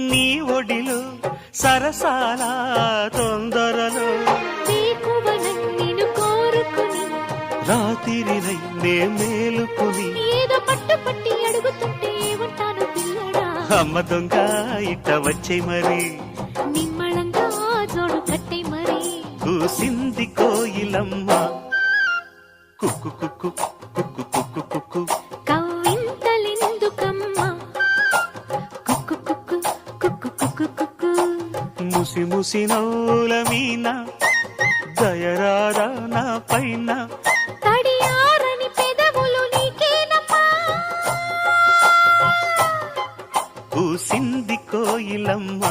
నీ ఒడిలో సరసాల తొందరలో నిన్ను కోరుకుని రాత్రినై నే మేలుకుని ఏదో పట్టు పట్టి అడుగుతుంటే ఉంటాను పిల్లడా. అమ్మ దొంగ ఇట్ట వచ్చే మరి నిమ్మళంగా జోడు కట్టే మరి కూసింది కోయిలమ్మ కుక్కు కుక్కు కుక్కు కుక్కు కుక్కు కవ్వింతలెందుకమ్మా కుక్కు కుక్కు కుక్కు కుక్కు కుక్కు. ముసి ముసి నవ్వుల మీన దయరారా నా పైన తడియారని పెదవులు నీకేనమ్మా. కూసింది కోయిలమ్మ